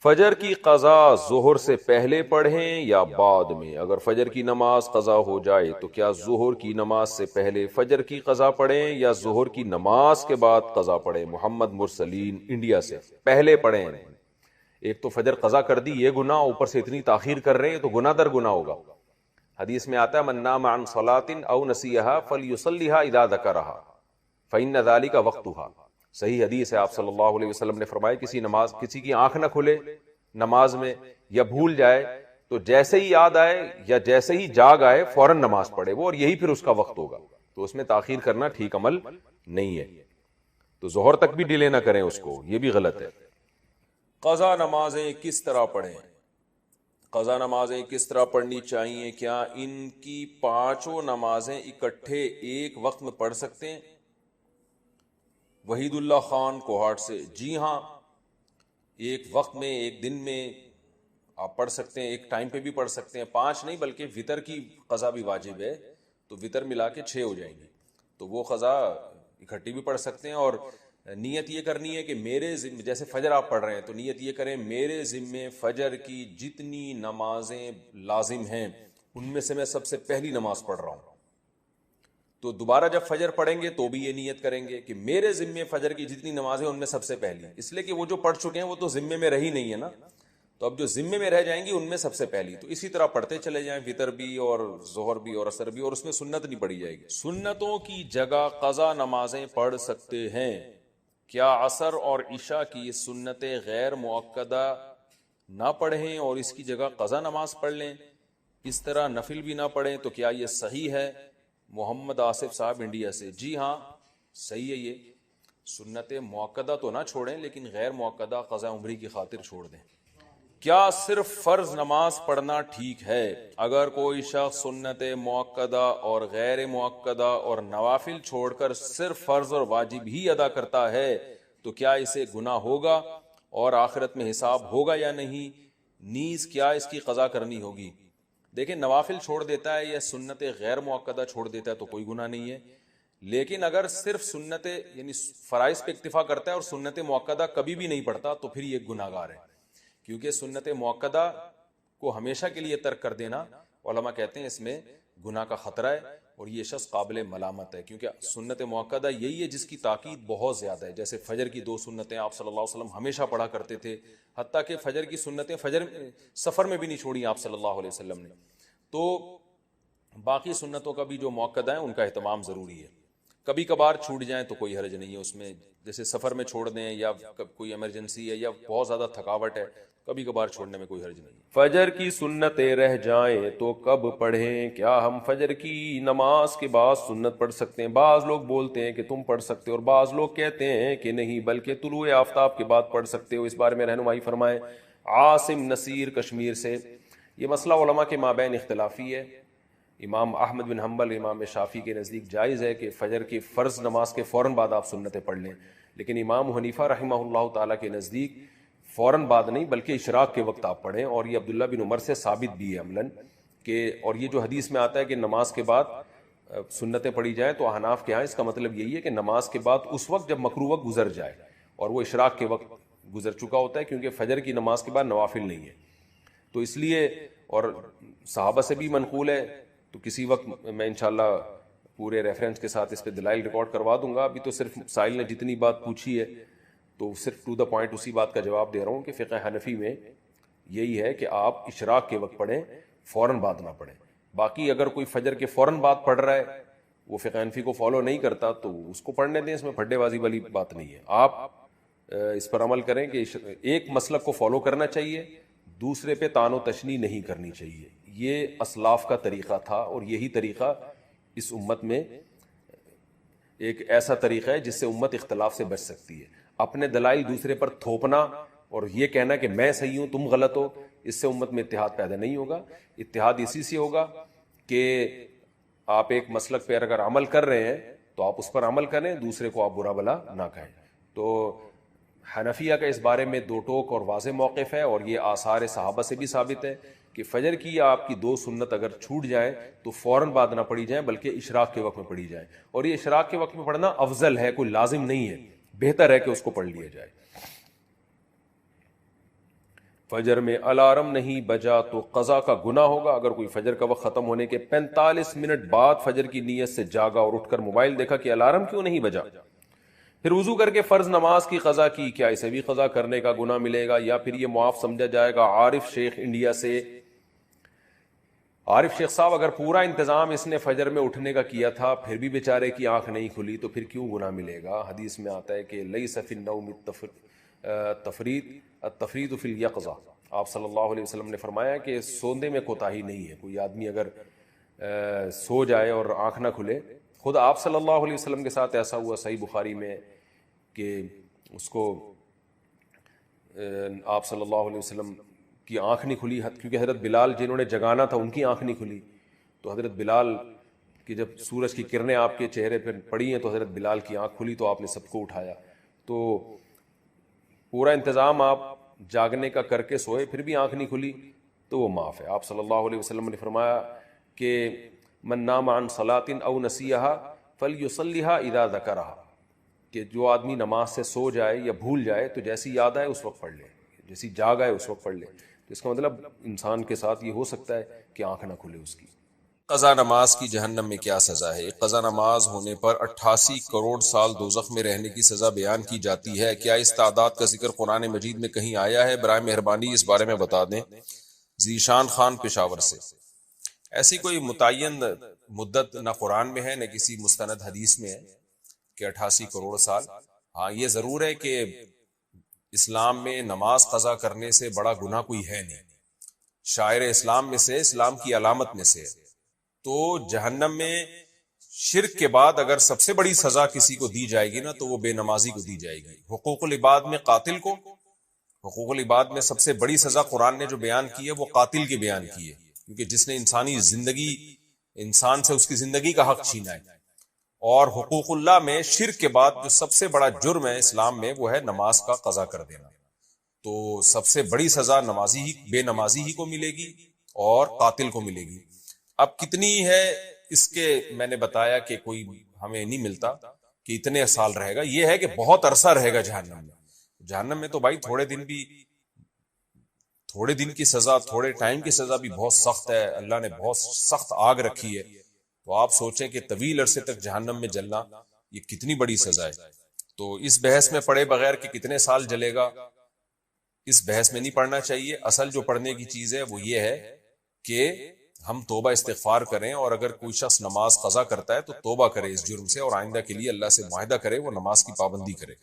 فجر کی قضا ظہر سے پہلے پڑھیں یا بعد میں؟ اگر فجر کی نماز قضا ہو جائے تو کیا ظہر کی نماز سے پہلے فجر کی قضا پڑھیں یا ظہر کی نماز کے بعد قضا پڑھیں؟ محمد مرسلین انڈیا سے، پہلے پڑھیں۔ ایک تو فجر قضا کر دی، یہ گناہ، اوپر سے اتنی تاخیر کر رہے ہیں تو گناہ در گناہ ہوگا۔ حدیث میں آتا ہے من نام عن صلاۃ او نسیھا فلیصلیھا اذا ذکرھا فإن ذلک وقتھا۔ صحیح حدیث ہے، آپ صلی اللہ علیہ وسلم نے فرمایا کسی کی آنکھ نہ کھلے نماز میں یا بھول جائے تو جیسے ہی یاد آئے یا جیسے ہی جاگ آئے فوراً نماز پڑھے وہ، اور یہی پھر اس کا وقت ہوگا۔ تو اس میں تاخیر کرنا ٹھیک عمل نہیں ہے، تو ظہر تک بھی ڈیلے نہ کریں اس کو، یہ بھی غلط ہے۔ قضا نمازیں کس طرح پڑھیں؟ قضا نمازیں کس طرح پڑھنی چاہیے؟ کیا ان کی پانچوں نمازیں اکٹھے ایک وقت میں پڑھ سکتے ہیں؟ وحید اللہ خان کوہاٹ سے، جی ہاں، ایک وقت میں، ایک دن میں آپ پڑھ سکتے ہیں، ایک ٹائم پہ بھی پڑھ سکتے ہیں۔ 5 نہیں بلکہ وتر کی قضا بھی واجب ہے، تو وتر ملا کے 6 ہو جائیں گے، تو وہ قضا اکٹھی بھی پڑھ سکتے ہیں۔ اور نیت یہ کرنی ہے کہ میرے ذمے، جیسے فجر آپ پڑھ رہے ہیں تو نیت یہ کریں میرے ذمے فجر کی جتنی نمازیں لازم ہیں ان میں سے میں سب سے پہلی نماز پڑھ رہا ہوں۔ تو دوبارہ جب فجر پڑھیں گے تو بھی یہ نیت کریں گے کہ میرے ذمے فجر کی جتنی نمازیں ان میں سب سے پہلی، اس لیے کہ وہ جو پڑھ چکے ہیں وہ تو ذمے میں رہی نہیں ہے نا، تو اب جو ذمے میں رہ جائیں گی ان میں سب سے پہلی۔ تو اسی طرح پڑھتے چلے جائیں، وتر بھی اور ظہر بھی اور عصر بھی، اور اس میں سنت نہیں پڑھی جائے گی۔ سنتوں کی جگہ قضا نمازیں پڑھ سکتے ہیں؟ کیا عصر اور عشاء کی سنتیں غیر مؤکدہ نہ پڑھیں اور اس کی جگہ قضا نماز پڑھ لیں؟ اس طرح نفل بھی نہ پڑھیں تو کیا یہ صحیح ہے؟ محمد آصف صاحب انڈیا سے، جی ہاں صحیح ہے، یہ سنت مؤکدہ تو نہ چھوڑیں لیکن غیر مؤکدہ قضا عمری کی خاطر چھوڑ دیں۔ کیا صرف فرض نماز پڑھنا ٹھیک ہے؟ اگر کوئی شخص سنت مؤکدہ اور غیر مؤکدہ اور نوافل چھوڑ کر صرف فرض اور واجب ہی ادا کرتا ہے تو کیا اسے گناہ ہوگا اور آخرت میں حساب ہوگا یا نہیں؟ نیز کیا اس کی قضا کرنی ہوگی؟ دیکھیں، نوافل چھوڑ دیتا ہے یا سنت غیر مؤکدہ چھوڑ دیتا ہے تو کوئی گناہ نہیں ہے، لیکن اگر صرف سنت یعنی فرائض پہ اکتفا کرتا ہے اور سنت مؤکدہ کبھی بھی نہیں پڑھتا تو پھر یہ گناہ گار ہے، کیونکہ سنت مؤکدہ کو ہمیشہ کے لیے ترک کر دینا علماء کہتے ہیں اس میں گناہ کا خطرہ ہے اور یہ شخص قابل ملامت ہے، کیونکہ سنت مؤکدہ یہی ہے جس کی تاکید بہت زیادہ ہے۔ جیسے فجر کی 2 سنتیں آپ صلی اللہ علیہ وسلم ہمیشہ پڑھا کرتے تھے، حتیٰ کہ فجر کی سنتیں سفر میں بھی نہیں چھوڑی آپ صلی اللہ علیہ وسلم نے۔ تو باقی سنتوں کا بھی جو مؤکدہ ہیں ان کا اہتمام ضروری ہے، کبھی کبھار چھوٹ جائیں تو کوئی حرج نہیں ہے اس میں، جیسے سفر میں چھوڑ دیں یا کوئی ایمرجنسی ہے یا بہت زیادہ تھکاوٹ ہے، کبھی کبھار چھوڑنے میں کوئی حرج نہیں۔ فجر کی سنتیں رہ جائیں تو کب پڑھیں؟ کیا ہم فجر کی نماز کے بعد سنت پڑھ سکتے ہیں؟ بعض لوگ بولتے ہیں کہ تم پڑھ سکتے ہو اور بعض لوگ کہتے ہیں کہ نہیں بلکہ طلوع آفتاب کے بعد پڑھ سکتے ہو، اس بارے میں رہنمائی فرمائیں۔ عاصم نصیر کشمیر سے، یہ مسئلہ علماء کے مابین اختلافی ہے۔ امام احمد بن حنبل، امام شافعی کے نزدیک جائز ہے کہ فجر کی فرض نماز کے فوراً بعد آپ سنتیں پڑھ لیں، لیکن امام حنیفہ رحمہ اللہ تعالیٰ کے نزدیک فوراً بعد نہیں بلکہ اشراق کے وقت آپ پڑھیں، اور یہ عبداللہ بن عمر سے ثابت بھی ہے عملاً کہ، اور یہ جو حدیث میں آتا ہے کہ نماز کے بعد سنتیں پڑھی جائیں تو احناف کے ہاں اس کا مطلب یہی ہے کہ نماز کے بعد اس وقت جب مکروہ وقت گزر جائے، اور وہ اشراق کے وقت گزر چکا ہوتا ہے، کیونکہ فجر کی نماز کے بعد نوافل نہیں ہے، تو اس لیے، اور صحابہ سے بھی منقول ہے، تو کسی وقت میں انشاءاللہ پورے ریفرنس کے ساتھ اس پہ دلائل ریکارڈ کروا دوں گا۔ ابھی تو صرف سائل نے جتنی بات پوچھی ہے تو صرف ٹو دا پوائنٹ اسی بات کا جواب دے رہا ہوں کہ فقہ حنفی میں یہی ہے کہ آپ اشراق کے وقت پڑھیں، فوراً بعد نہ پڑھیں۔ باقی اگر کوئی فجر کے فوراً بعد پڑھ رہا ہے، وہ فقہ حنفی کو فالو نہیں کرتا تو اس کو پڑھنے دیں، اس میں پھڈے بازی والی بات نہیں ہے۔ آپ اس پر عمل کریں کہ ایک مسلک کو فالو کرنا چاہیے، دوسرے پہ طعن و تشنیع نہیں کرنی چاہیے۔ یہ اسلاف کا طریقہ تھا اور یہی طریقہ اس امت میں ایک ایسا طریقہ ہے جس سے امت اختلاف سے بچ سکتی ہے۔ اپنے دلائل دوسرے پر تھوپنا اور یہ کہنا کہ میں صحیح ہوں تم غلط ہو، اس سے امت میں اتحاد پیدا نہیں ہوگا۔ اتحاد اسی سے ہوگا کہ آپ ایک مسلک پہ اگر عمل کر رہے ہیں تو آپ اس پر عمل کریں، دوسرے کو آپ برا بلا نہ کہیں۔ تو حنفیہ کا اس بارے میں 2 ٹوک اور واضح موقف ہے، اور یہ آثار صحابہ سے بھی ثابت ہے کہ فجر کی یا آپ کی 2 سنت اگر چھوٹ جائیں تو فوراً بعد نہ پڑھی جائیں بلکہ اشراق کے وقت میں پڑھی جائیں، اور یہ اشراق کے وقت میں پڑھنا افضل ہے، کوئی لازم نہیں ہے، بہتر ہے کہ اس کو پڑھ لیا جائے۔ فجر میں الارم نہیں بجا تو قضا کا گناہ ہوگا. اگر کوئی فجر کا وقت ختم ہونے کے 45 منٹ بعد فجر کی نیت سے جاگا اور اٹھ کر موبائل دیکھا کہ الارم کیوں نہیں بجا، پھر وضو کر کے فرض نماز کی قضا کی، کیا اسے بھی قضا کرنے کا گناہ ملے گا یا پھر یہ معاف سمجھا جائے گا؟ عارف شیخ انڈیا سے. عارف شیخ صاحب، اگر پورا انتظام اس نے فجر میں اٹھنے کا کیا تھا پھر بھی بیچارے کی آنکھ نہیں کھلی تو پھر کیوں گناہ ملے گا؟ حدیث میں آتا ہے کہ لیس فی النوم التفریط فی الیقظہ. آپ صلی اللہ علیہ وسلم نے فرمایا کہ سوندے میں کوتاہی نہیں ہے. کوئی آدمی اگر سو جائے اور آنکھ نہ کھلے، خود آپ صلی اللہ علیہ وسلم کے ساتھ ایسا ہوا صحیح بخاری میں کہ اس کو آپ صلی اللہ علیہ وسلم کی آنکھ نہیں کھلی، کیونکہ حضرت بلال جنہوں نے جگانا تھا ان کی آنکھ نہیں کھلی. تو حضرت بلال کی جب سورج کی کرنیں آپ کے چہرے پہ پڑی ہیں تو حضرت بلال کی آنکھ کھلی تو آپ نے سب کو اٹھایا. تو پورا انتظام آپ جاگنے کا کر کے سوئے پھر بھی آنکھ نہیں کھلی تو وہ معاف ہے. آپ صلی اللہ علیہ وسلم نے فرمایا کہ من نام عن صلاۃ او نسیہا فلیصلیھا اذا ذکرھا، کہ جو آدمی نماز سے سو جائے یا بھول جائے تو جیسی یاد آئے اس وقت پڑھ لے، جیسی جاگ آئے اس وقت پڑھ لے. تو اس کا مطلب انسان کے ساتھ یہ ہو سکتا ہے کہ آنکھ نہ کھلے اس کی. قضا نماز کی جہنم میں کیا سزا ہے؟ قضا نماز ہونے پر 88 کروڑ سال دوزخ میں رہنے کی سزا بیان کی جاتی ہے. کیا اس تعداد کا ذکر قرآن مجید میں کہیں آیا ہے؟ برائے مہربانی اس بارے میں بتا دیں. ذیشان خان پشاور سے. ایسی کوئی متعین مدت نہ قرآن میں ہے نہ کسی مستند حدیث میں ہے کہ 88 کروڑ سال. ہاں یہ ضرور ہے کہ اسلام میں نماز قضا کرنے سے بڑا گناہ کوئی ہے نہیں. شاعر اسلام میں سے، اسلام کی علامت میں سے. تو جہنم میں شرک کے بعد اگر سب سے بڑی سزا کسی کو دی جائے گی نا تو وہ بے نمازی کو دی جائے گی. حقوق العباد میں قاتل کو، حقوق العباد میں سب سے بڑی سزا قرآن نے جو بیان کی ہے وہ قاتل کی بیان کی ہے، کیونکہ جس نے انسانی زندگی، انسان سے اس کی زندگی کا حق چھینا ہے. اور حقوق اللہ میں شرک کے بعد جو سب سے بڑا جرم ہے اسلام میں وہ ہے نماز کا قضا کر دینا. تو سب سے بڑی سزا نمازی ہی، بے نمازی ہی کو ملے گی اور قاتل کو ملے گی. اب کتنی ہے اس کے میں نے بتایا کہ کوئی ہمیں نہیں ملتا کہ اتنے سال رہے گا. یہ ہے کہ بہت عرصہ رہے گا جہنم میں. جہنم میں تو بھائی تھوڑے دن کی سزا، تھوڑے ٹائم کی سزا بھی بہت سخت ہے. اللہ نے بہت سخت آگ رکھی ہے. تو آپ سوچیں کہ طویل عرصے تک جہنم میں جلنا یہ کتنی بڑی سزا ہے. تو اس بحث میں پڑھے بغیر کہ کتنے سال جلے گا، اس بحث میں نہیں پڑھنا چاہیے. اصل جو پڑھنے کی چیز ہے وہ یہ ہے کہ ہم توبہ استغفار کریں، اور اگر کوئی شخص نماز قضا کرتا ہے تو توبہ کرے اس جرم سے اور آئندہ کے لیے اللہ سے معاہدہ کرے وہ نماز کی پابندی کرے.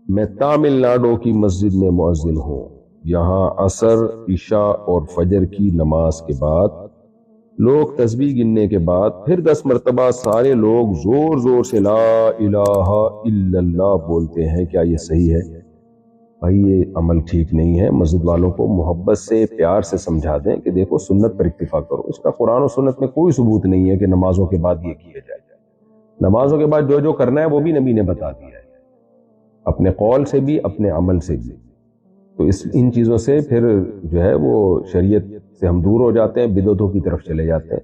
میں تامل ناڈو کی مسجد میں مؤذن ہوں. یہاں عصر، عشاء اور فجر کی نماز کے بعد لوگ تسبیح گننے کے بعد پھر 10 مرتبہ سارے لوگ زور زور سے لا الہ الا اللہ بولتے ہیں. کیا یہ صحیح ہے؟ بھائی یہ عمل ٹھیک نہیں ہے. مسجد والوں کو محبت سے، پیار سے سمجھا دیں کہ دیکھو سنت پر اکتفا کرو. اس کا قرآن و سنت میں کوئی ثبوت نہیں ہے کہ نمازوں کے بعد یہ کیا جائے. نمازوں کے بعد جو کرنا ہے وہ بھی نبی نے بتا دیا ہے، اپنے قول سے بھی اپنے عمل سے بھی. تو ان چیزوں سے پھر جو ہے وہ شریعت سے ہم دور ہو جاتے ہیں، بدعتوں کی طرف چلے جاتے ہیں.